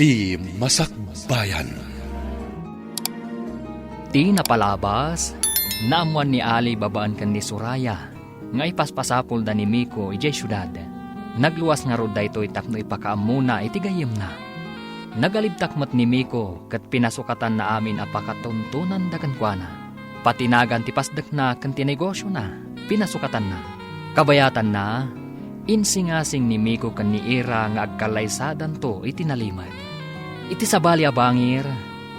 Ti Masakbayan. Ti napalabas, naamuan ni Ali babaan kan ni Suraya, nga ipaspasapol da ni Miko ijay syudad. Nagluwas nga rod da ito itapno ipakaamuna itigayim na. Nagalibtakmat ni Miko kat pinasukatan na amin apakatuntunan da kankwana. Patinagan ti pasdak na kan tinegosyo na, pinasukatan na. Kabayatan na, insingasing ni Miko kan ni Ira nga agkalaysadan to itinalimat. Iti sabali abangir,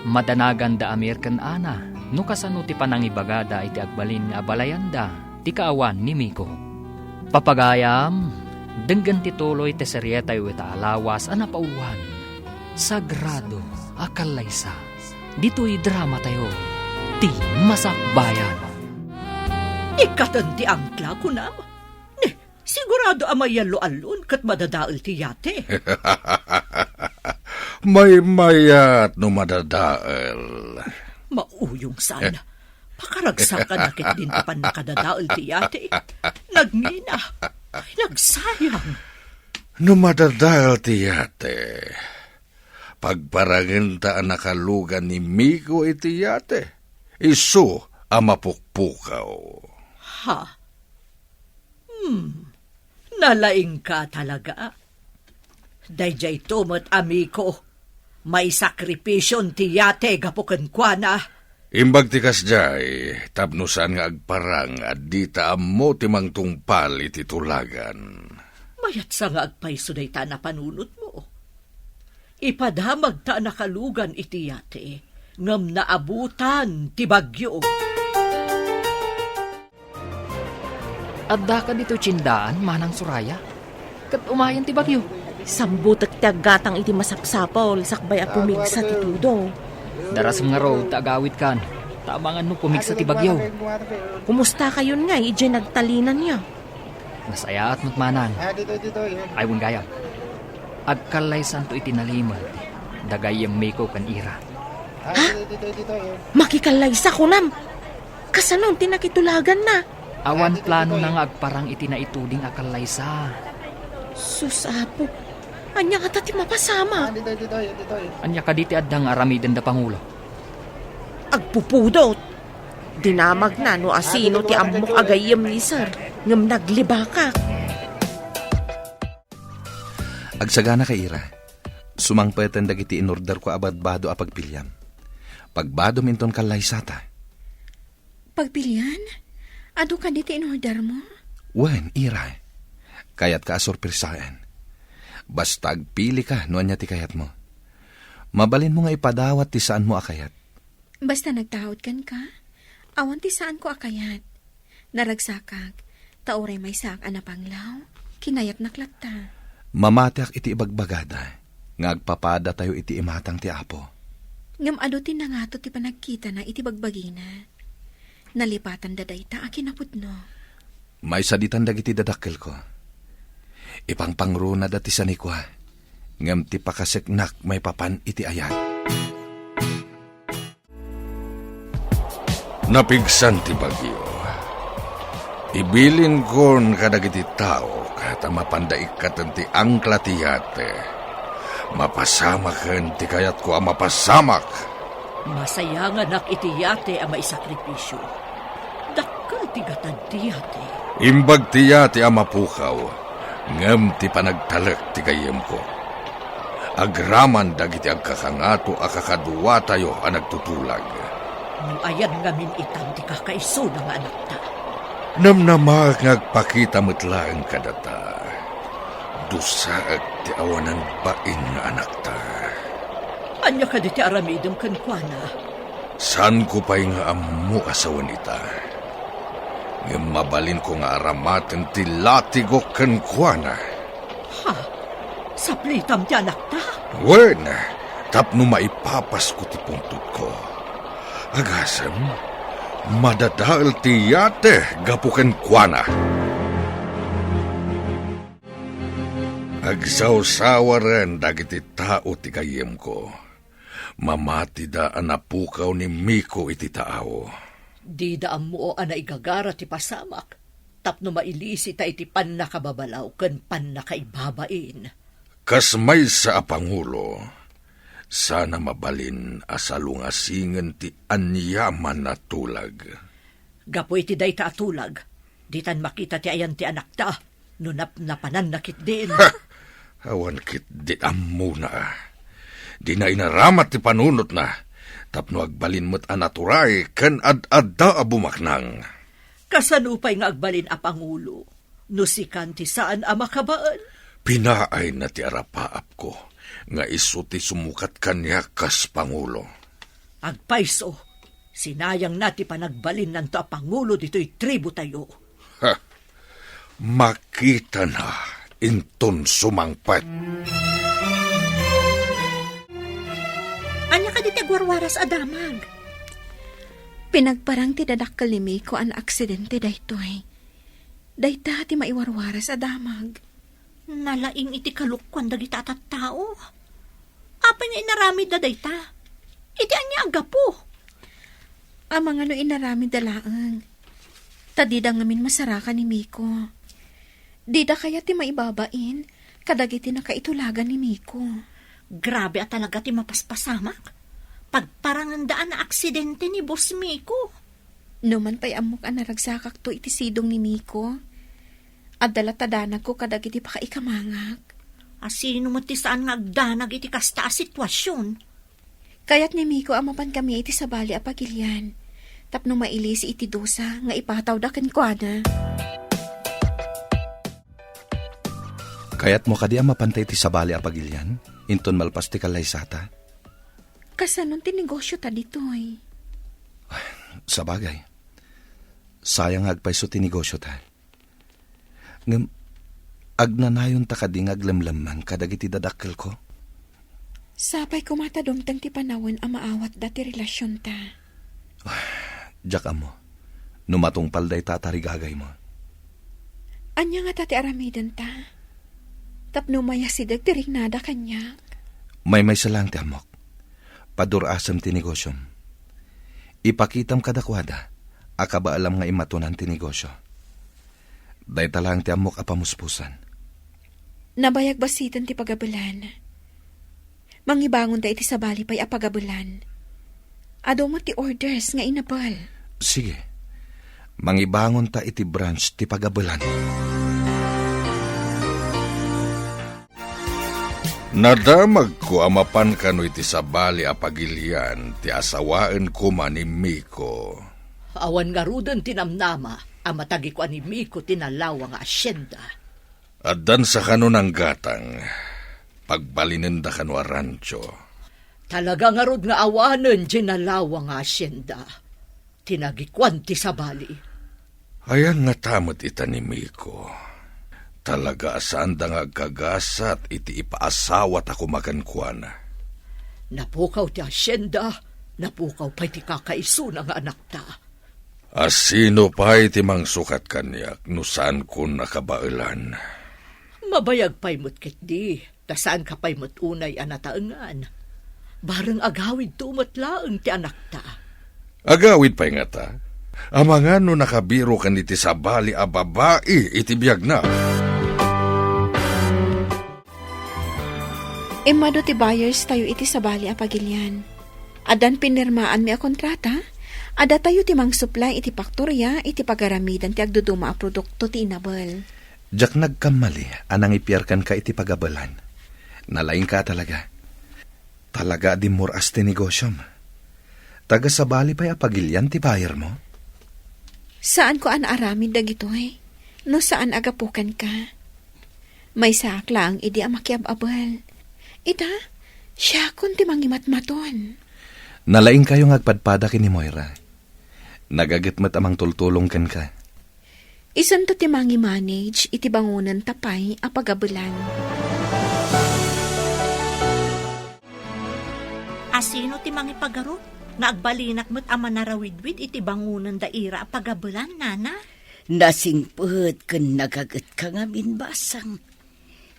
madanagan da amir kan ana, no kasano ti panangibagada iti agbalin nga balayanda, ti kaawan ni Miko. Papagayam, denggan ti tuloy ti seryeta yu ita alawas anapauluan. Sagrado, akalaysa. Dito'y drama tayo, ti Masakbayan. Ikatan ti angkla ko na. Sigurado amayalo alun kat madadaal ti yate. May mayat no madadaal. Mauyong sana. Pakaragsak ka nakit din tapan nakadadaal ti yate. Nagmina. Nagsayang. No madadaal ti yate. Pagparangin ta nakalugan ni Miko iti yate. Isu amapukpukaw. Ha? Nalaing ka talaga. Dayjay tumot amiko. May sakripisyon ti yate gapukan kwa na. Imbag tikas jay, tapnusan nga agparang at di taammo timang tungpal iti tulagan. Mayat sa nga agpaiso day ta na panunot mo. Ipadamag ta nakalugan iti yate. Ngam naabutan ti bagyo. Adda ka dito tsindaan, manang Suraya. Kat umayan ti bagyo. Sambutak ti aggatang iti masapsapol, sakbay a pumigsa ti tudo. Darasam nga road, taagawit kan. Tamangan no pumigsa ti bagyaw. Kumusta kayon nga, ije nagtalinan niya. Nasaya at matmanang. Aywon gayam. Agkalay santo itinaliman. Dagayang Miko kan Ira. Ha? Makikalaysa ko nam. Kasanon tinakitulagan na. Awan plano na nga agparang itinaituding akalaysa. Susapo. Anya ka tati mapasama. Anya ka diti addang aramiden da Pangulo. Agpupudot. Dinamag na no asino ti amok agayem ni sir. Ngam naglibakak. Agsagana ka Ira. Sumangpetan dagiti inorder ko abadbado a pagpilyam. Pagbado minton kalaysata. Pagpilian? Ado ka diti inorder mo? Wen, Ira. Kayat ka asorpresaan. Basta agpili ka no anya ti kayat mo. Mabalin mo nga ipadawat ti saan mo akayat. Basta nagtahod kan ka, awan ti saan ko akayat. Naragsakag, tauray may sak anapanglaw, kinayat naklata. Mamatiak iti ibagbagada, nga agpapada tayo iti imatang ti apo. Ngam ado ti nangato ti panagkita na iti bagbagina. Nalipatan daday ta akinapudno. May saditan dagiti dadakkel ko. Ipangpangruna dati sa nikwa, ngam ti pakaseknak may papan iti ayat. Napigsan ti bagyo. Ibilin kon kadagiti tao kata mapandaikat ti angkla ti yate. Mapasamakan ti kayat ko ang mapasamak. Masayangan nak iti yate ang maisakripisyo. Dakkel ti gatad ti yate. Imbag ti yate ang mapukaw. Ngem ti panagtalek ti gayem ko. Agraman dagiti agkakangato akakaduwa tayo ang nagtutulag. Nung ayan ngamin itan ti kakaiso ng anak ta. Namnamag ngagpakita metlaeng kadata. Dusaag ti awanan bain nga anak ta. Anya ka di ti aramidem kankwana. San ko pa'y nga amu asawan ita. Ngem mabalin ko nga aramaten ti latigo kankwana. Ha? Saplitam ti anak ta? Wen, tapno maipapas ko ti puntut ko. Agasem, madadaal ti yate gapuken kuana. Agsaw-sawa ren dagiti tao ti kayem ko. Mamati da anapukaw ni Miko iti tao. Di daan mo o ana igagara ti pasamak. Tapno mailisi ta iti pan nakababalaw ken pan nakaibabain. Kasmay sa Pangulo, Sana mabalin asalungasingan ti anyaman na tulag. Gapoy ti day ta atulag. Ditan makita ti ayan ti anak ta. Nunap na pananakit din. Awan kit di amuna. Di na inaramat ti panunot na. Tapno agbalin mo't anaturay ken ad-adda abumaknang. Kasanupay nga agbalin a Pangulo. Nusikan ti saan a makabaan. Pinaay na ti arapaap ko. Nga iso ti sumukat kanya kas Pangulo. Agpaiso. Sinayang na ti panagbalin nanto a Pangulo dito'y tribo tayo. Makita na inton sumangpat. Anya ka di tagwarwaras adamag. Pinagparang ti dadakkel ni Miko an aksidente daytoy. Dayta ti maiwarwaras adamag. Nalaing iti kalukwan dagita at tao. Apa nga inaramid da dayta? Iti anya agapo. Amang ano inaramid dalaang. Tadida ngamin masarakan ni Miko. Dida kaya ti maibabain, kadagiti na kaitulagan ni Miko. Grabe at talaga ti mapaspasamak. Pagparangandaan na aksidente ni Boss Miko. Numan pa'y amok ang naragsakak to iti sidong ni Miko. At dalatadanak ko kadagiti pa kaikamangak. Asino mo ti saan nga agdanag iti kasta a sitwasyon. Kaya't ni Miko amapan kami iti sabali a pagilyan. Tapno mailisi iti dosa nga ipataw da kenkwana. Kaya't mo kadi mapantay ti sabali a pagilyan, inton malpas ti kalaysata. Kasanon ti negosyo ta ditoy. Sa bagay, sayang agpaiso ti negosyo ta. Ngem, agnanayon ta kading aglamlaman kadagiti dadakkel ko. Sapay kumatadumtang ti panawin a maawat dati relasyon ta. Diyak mo, numatungpal day tatarigagay mo. Anya nga tati aramidan ta. Tapno mayasidag ti rignada kanya. May salang ti amok. Padurasam ti negosyom. Ipakitam kadakwada, akaba alam nga imatunan ti negosyo. Day talang ti amok apamuspusan. Nabayag basitan ti pagabulan. Mangibangon da iti sabali pa'y apagabulan. Ado mo ti orders nga inabal. Sige, mangibangon ta iti branch ti pagabulan. Nadamag ko amapan kano iti sabali a pagilian ti asawaan ko man ni Miko. Awan nga rudan tinamnama. Amatagi ko ani Miko tinalawa nga asyenda. Addan sa kano ng gatang. Pagbalinin da kano a rancho. Talaga nga rod nga awanan ginalawa nga asyenda. Tinagikwan ti sabali. Ayan nga tamot ita ni Miko. Talaga saan da nga kagasat iti ipaasawat ako makankwana. Napukaw ti asyenda, napukaw pa iti kakaiso na nga anak ta. Asino pa iti mang sukat kanyak no saan ko nakabailan. Mabayag pa'y mutkit di, ta saan ka pa'y mutunay anataangan. Barang agawid tumatlaang ti anak ta. Agawid pa'y nga ta. Amangan no nakabiro kan iti sabali a babae iti biyag na. Emado ti buyers tayo iti sabali a pagilyan. Adan pinirmaan mi a kontrata, ada tayo ti mang supply iti paktorya iti pagaramidan ti agduduma a produkto ti inabal. Diyak nagkamali, anang ipiyarkan ka iti pagabalan. Nalaing ka talaga. Talaga di muras ti negosyom. Taga sabali pa'y apagilyan ti buyer mo? Saan ko an aramid dagitoy? No saan agapukan ka? May saklang idi a makiababal. Ita, siya kun ti mangimatmaton. Nalaing kayo ngagpadpada kini Moira. Nagagitmat amang tultulong kan ka. Isan to ti mangi-manage iti bangunan tapay a pagabulan. Asino ti mangipagaro? Naagbalinak mo't ama narawidwid iti bangunan daira a pagabulan, nana? Nasingput kun nagagat ka nga minbasang.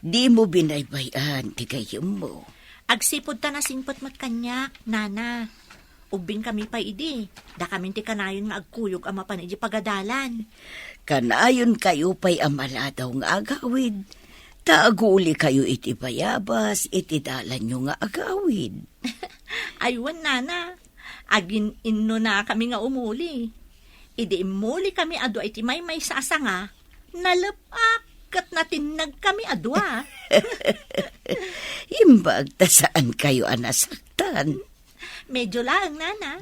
Di mo binaybayan ti gayem mo. Agsipod ta nasingput mo't kanyak, nana. Ubing kami pa idi. Da kami ti kanayon nga agkuyog ama panidi pagadalan. Kanayon kayo pa'y amaladaw nga agawid. Taaguli kayo iti bayabas, iti dalan nyo nga agawid. Aywan, nana. Agin inno na kami nga umuli. Idi imuli kami adwa iti may sasanga. Nalapak kat natinag kami adwa. Imbag ta saan kayo anasaktan. Medyo laang, nana.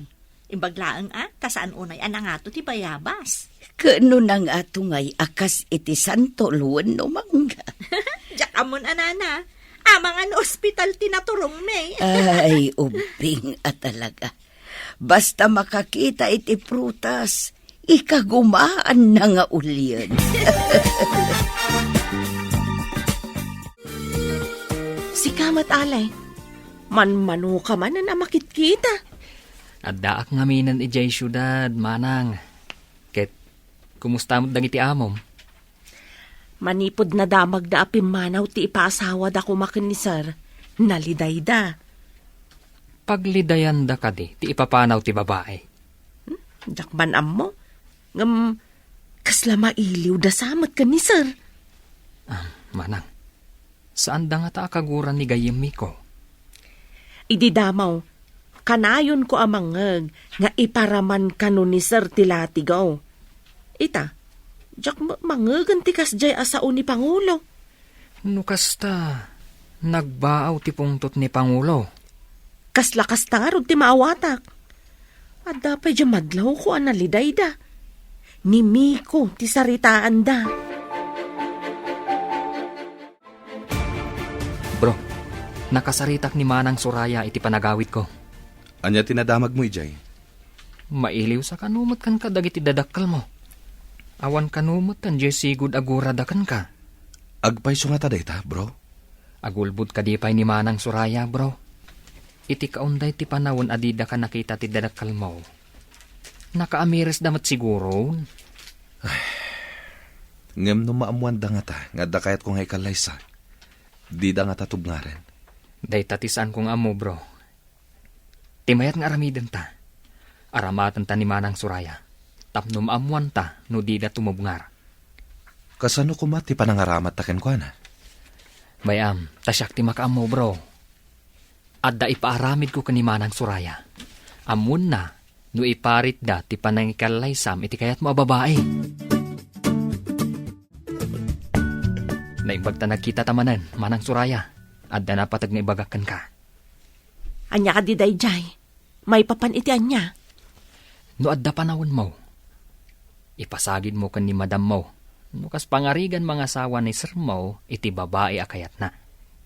Imbag laang tasaan unay anangato ti bayabas. Kano nang atungay akas iti santoluan no mangga. Diyak amon, nana. Amang an ospital tinaturong me. Ay, ubing talaga. Basta makakita iti prutas, ikagumaan na nga ulyan. Si Kamat Alay, manmano ka man na makit-kita. At daak ngaminan ijay syudad, manang. Ket, kumusta mo dang iti amom? Manipod na damag da apimanaw ti ipaasawa da kumakin ni sir. Naliday da. Paglidayan da kadi, ti ipapanaw ti babae. Dakman mo. Ngam, kasla mailiw da samat ka ni sir. Manang, saan da nga ta akaguran ni gayem Miko? Idi damaw, kanayon ko amangag nga iparaman kanu ni sir tilatigaw. Ita, jak mangagan ti kasjay asao ni Pangulo. Nukasta, nagbaaw ti pungtot ni Pangulo. Kaslakas tangarod ti maawatak. At dapay dya madlaw ko analiday da. Ni Miko ti saritaan da. Bro, nakasaritak ni Manang Suraya iti panagawit ko. Anya tinadamag mo, ijay? Mailiw sa kanumot kan ka dagiti dadakkel mo. Awan kanumot kan jay sigud aguradakan ka. Agpay sungata dayta, bro. Agulbud ka di pay ni Manang Suraya, bro. Iti kaunday ti panawon adida ka nakita ti dadakkel mo. Nakaamiris damat siguro. Ngem no maamuan da nga ta, nga da kayat kong haikalay di da nga tatubngaren. Day tatisan kong amo, bro. Timayat nga aramiden ta. Aramatan ta ni Manang Suraya. Tapno maamuan ta, no di da tumubngar. Kasano kumati panangaramat taken ko na? Bayam, tasyak ti makaamo, bro. Adda ipaaramid ko kani Manang Suraya. Amun na, no iparit da ti panangikalay sam iti kayat mo babae. Naimbag ta nagkita tamanan, Manang Suraya. Adda na patag na ibagakan ka. Anya ka di dayjay. May papan iti anya. No adda panawon mo. Ipasagid mo kan ni madam mo. No kas pangarigan mga asawa ni sir mo, iti babae akayat na.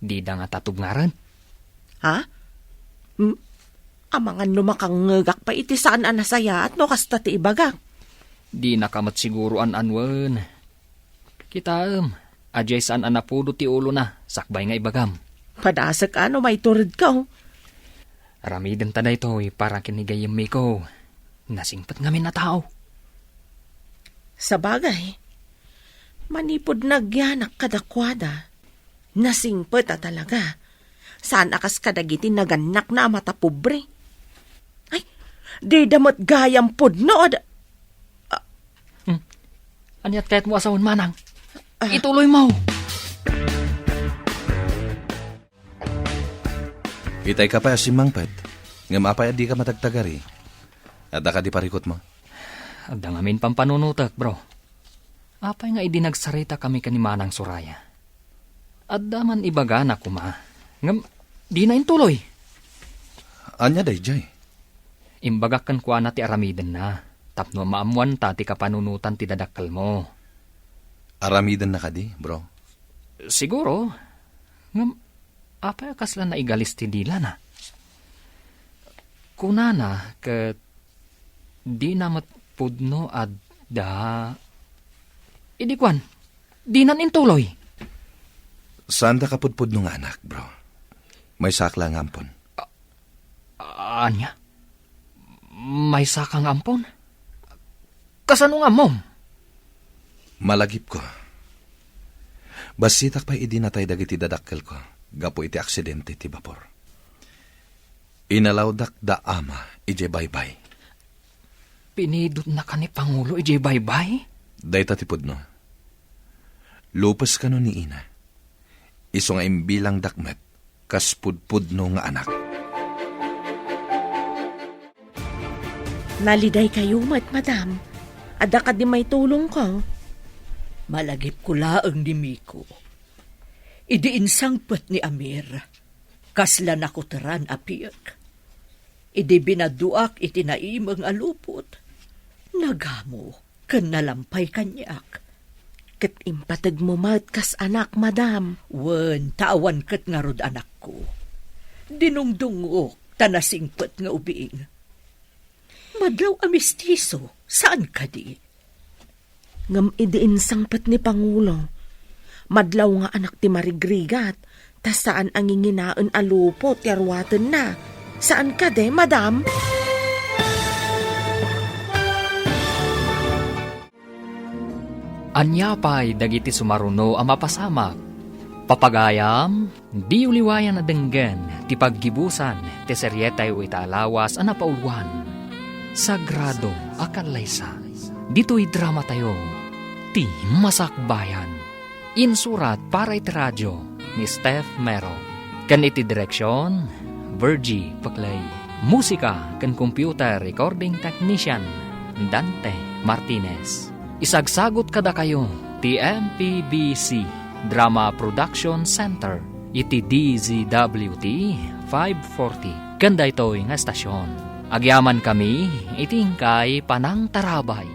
Di da nga tatubngaran. Ha? Amangan lumakang ngagak pa iti saan anasaya at no kasta ti ibagak. Di nakamat siguro anwan. Kita ajay saan anapudo ti ulo na, sakbay nga ibagam. Padasak ano may turid ka. Aramiden ta na ito, para kinigayim Miko. Nasingpat ngamin na tao. Sa bagay, manipod nagyanak kadakwada. Nasingpat talaga. Saan akas kadagiti naganak na mata pobre? Ay, di damot gayam pudno. Anyat kahit mo asawon, Manang. Ituloy mo. Itay ka pa asimang pet. Nga mapay di ka matagtagari. Ada ka di parikot mo. Adda ngamin pampanunutak, bro. Apay nga idinagsarita kami kani Manang Suraya. Adda man ibagana kuma. Ngam, di na intuloy. Anya dayjay? Imbagakan ko na ti aramiden na. Tapno maamuan ta ti kapanunutan ti dadakkel mo. Aramiden na ka di, bro? Siguro. Ngam, apay kasla na igalis ti dila na. Kunana, ket di na matpudno adda. Idikwan, di nan intuloy. Saan da kapudpud nung anak, bro? May sakla ng ampon. Anya? May sakang ampon? Kasano nga mom? Malagip ko. Basitak pa idinatay dagiti dadakkel ko. Gapo iti aksidente ti bapor. Inalawdak da ama, ije baybay. Pinidot na ka ni Pangulo, ije baybay? Day tatipod no. Lupas ka no ni ina. Iso nga imbilang dakmet, kas pudpudno nga anak. Naliday kayo, madam. Ada ka di may tulong ko. Malagip ko laang ni Miko. Idiinsangpet ni Amir. Kasla nakuteran apiak. Idi binaduak iti naimang alupot. Nagamo, kan nalampay kanyak. Kat impatag mo kas anak, madam. Wen, tawan kat nga rod anak ko. Dinungdungok, tanasingpet nga ubiing. Madlaw amistiso, saan ka di? Ngam idiin sangpat ni Pangulo. Madlaw nga anak ti marigrigat, tas saan ang inginaan alupot, yarwaten na. Saan ka de, madam? Anyapay dagiti sumaruno ang mapasamak. Papagayam, di uliwayan na denggen, ti paggibusan, ti seryetay o itaalawas ang napauluan. Sagrado akalaysa. Dito'y drama tayo, ti Masakbayan. Insurat para iti radyo ni Steph Mero. Kan iti direksyon, Virgie Paclay. Musika kan computer recording technician, Dante Martinez. Isagsagot kada kayo, ti MPBC Drama Production Center. Iti DZWT 540. Kanda ito'y nga estasyon. Agyaman kami, itingkay panang tarabay.